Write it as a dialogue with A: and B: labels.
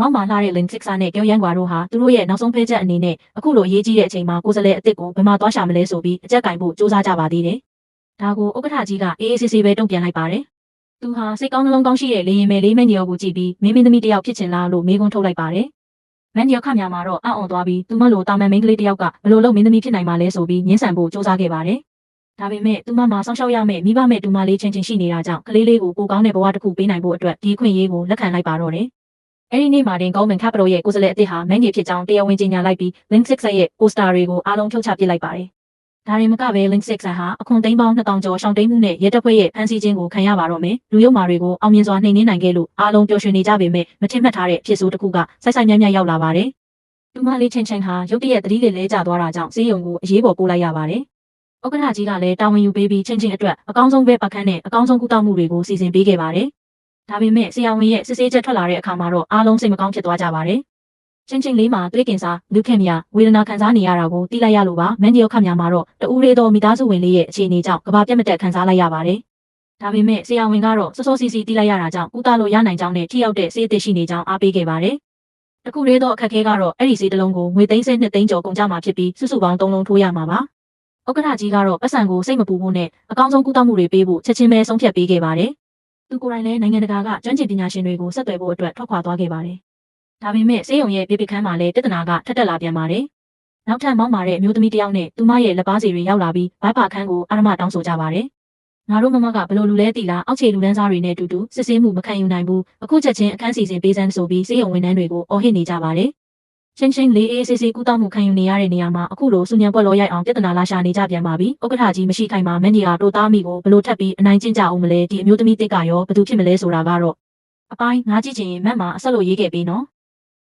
A: မောက်မာလှတဲ့ Link 6နဲ့ကျော်ရန်ကွာတို့ဟာသူတို့ရဲ့နောက်ဆုံးဖဲချက်အနေနဲ့အခုလိုအရေးကြီးတဲ့အချိန်မှာကိုယ်စားလှယ်အစ်စ်ကိုဘယ်မှာသွားရှာမလဲဆိုပြီးအကြက်ကင်ဖို့စူးစမ်းကြပါသေးတယ်။ဒါကိုဥက္ကဋ္ဌကြီးကအေးအေးဆေးဆေးပဲတုံ့ပြန်လိုက်ပါတယ်။သူဟာစိတ်ကောင်းနှလုံးကောင်းရှိတဲ့လေရင်မဲလေးမင်းကြီးကိုကြည့်ပြီးမင်းသမီးတစ်ယောက်ဖြစ်ချင်လားလို့မေးခွန်းထုတ်လိုက်ပါတယ်။မန်ဒီယောခများမှာတော့အံ့ဩသွားပြီးသူမလို့တာမန်မိန်းကလေးတစ်ယောက်ကဘယ်လိုလုပ်မင်းသမီးဖြစ်နိုင်မှာလဲဆိုပြီးငင်းဆန်ဖို့စူးစမ်းခဲ့ပါတယ်။ဒါပေမဲ့သူမမှာစောင့်ရှောက်ရမယ့်မိဘမဲ့တူမလေးချင်းချင်းရှိနေတာကြောင့်ကလေးလေးကိုပိုကောင်းတဲ့ဘဝတစ်ခုပေးနိုင်ဖို့အတွက်ဒီခွင့်ရေးကိုလက်ခံလိုက်ပါတော့တယ်။အဲဒီနေ့မှာတင်ဂေါ်မန်ကပ်ပရိုရဲ့ကိုယ်စားလှယ်အသစ်ဟာမန်ကြီးဖြစ်ကြောင်းတရားဝင်ကြေညာလိုက်ပြီး Link 6ရဲ့ပိုစတာတွေကိုအားလုံးဖြုတ်ချပစ်လိုက်ပါတယ်။ဒါရင်မကပဲ Link 6ဟာအခွန်သိန်းပေါင်း2000ကျော်ရှောင်းတိန်မှုနဲ့ရဲတပ်ဖွဲ့ရဲ့ဖမ်းဆီးခြင်းကိုခံရပါတော့မယ်။လူရုပ်မာတွေကိုအောင်မြင်စွာနှိမ်နင်းနိုင်ခဲ့လို့အားလုံးပျော်ရွှင်နေကြပေမဲ့မထင်မှတ်ထားတဲ့အဖြစ်ဆိုးတစ်ခုကဆိုက်မြတ်ရောက်လာပါတယ်။တူမလေးချင်းချင်းဟာရုတ်တရက်သတိလေးလဲကျသွားတာကြောင့်ဆေးရုံကိုအရေးပေါ်ပို့လိုက်ရပါတယ်။ဥက္ကဋ္ဌကြီးကလည်းတာဝန်ယူပေးပြီးချင်းချင်းအတွက်အကောင်းဆုံးပဲပတ်ခန်းနဲ့အကောင်းဆုံးကုသမှုတွေကိုစီစဉ်ပေးခဲ့ပါတယ်။ဒါပေမဲ့ဆရာဝန်ရဲ့စစ်ဆေးချက်ထွက်လာတဲ့အခါမှာတော့အားလုံးစိတ်မကောင်းဖြစ်သွားကြပါတယ်။ချင်းလေးမှာသွေးကင်ဆာလူခင်မြဝေဒနာခံစားနေရတာကိုသိလိုက်ရလို့ပါမန်ဒီယောခများမှာတော့တူလေးသောမိသားစုဝင်လေးရဲ့အခြေအနေကြောင့်ကဘာပြတ်မတက်ခံစားလိုက်ရပါတယ်။ဒါပေမဲ့ဆရာဝန်ကတော့စောစီစီသိလိုက်ရတာကြောင့်ကုသလို့ရနိုင်ကြောင်းနဲ့ထိရောက်တဲ့ဆေးအသစ်ရှိနေကြောင်းအားပေးခဲ့ပါတယ်။တခုလေးသောအခက်အခဲကတော့အဲ့ဒီဆေးတစ်လုံးကိုငွေသိန်း2သိန်းကျော်ကုန်ကျမှာဖြစ်ပြီးစုစုပေါင်း3လုံးထိုးရမှာပါ။ဥက္ကဋ္ဌကြီးကတော့ပတ်စံကိုစိတ်မပူဖို့နဲ့အကောင်းဆုံးကုသမှုတွေပေးဖို့ချက်ချင်းပဲဆုံးဖြတ်ပေးခဲ့ပါတယ်။သူကိုယ်တိုင်လည်းနိုင်ငံတကာကကျွမ်းကျင်ပညာရှင်တွေကိုဆက်သွယ်ဖို့အတွက်ထွက်ခွာသွားခဲ့ပါတယ်။ဒါပေမဲ့ဆေးရုံရဲ့ပြခန်းမှာလည်းပြဿနာကထပ်တက်လာပြန်ပါတယ်။နောက်ထပ်မောက်မာတဲ့အမျိုးသမီးတစ်ယောက်နဲ့သူမရဲ့လက်ပါစီတွေရောက်လာပြီးဘိုက်ပါခန်းကိုအာရမတောင်းဆိုကြပါတယ်။ငါတို့မမကဘယ်လိုလူလဲတီလာအောက်ခြေလူတန်းစားတွေနဲ့အတူတူစစ်ဆေးမှုမခံယူနိုင်ဘူး။အခုချက်ချင်းအခန်းစီစဉ်ပေးစမ်းဆိုပြီးဆေးရုံဝန်ထမ်းတွေကိုအော်ဟစ်နေကြပါတယ်။ချင်းလေးအေးဆေးဆေးကုသမှုခံယူနေရတဲ့နေရာမှာအခုလိုစုညံပွက်လောရိုက်အောင်ပြဿနာလာရှာနေကြပြန်ပါပြီ။ဥက္ကဋ္ဌကြီးမရှိခိုင်မှာမန်ဒီယာတို့သားမိကိုဘယ်လိုထပ်ပြီးအနိုင်ကျင့်ကြအောင်မလဲဒီအမျိုးသမီးတစ်ကရောဘယ်သူဖြစ်မလဲဆိုတာကတော့အပိုင်းငါကြည့်ချင်ရင်မတ်မှာအဆက်လို့ရေးခဲ့ပေးနော်။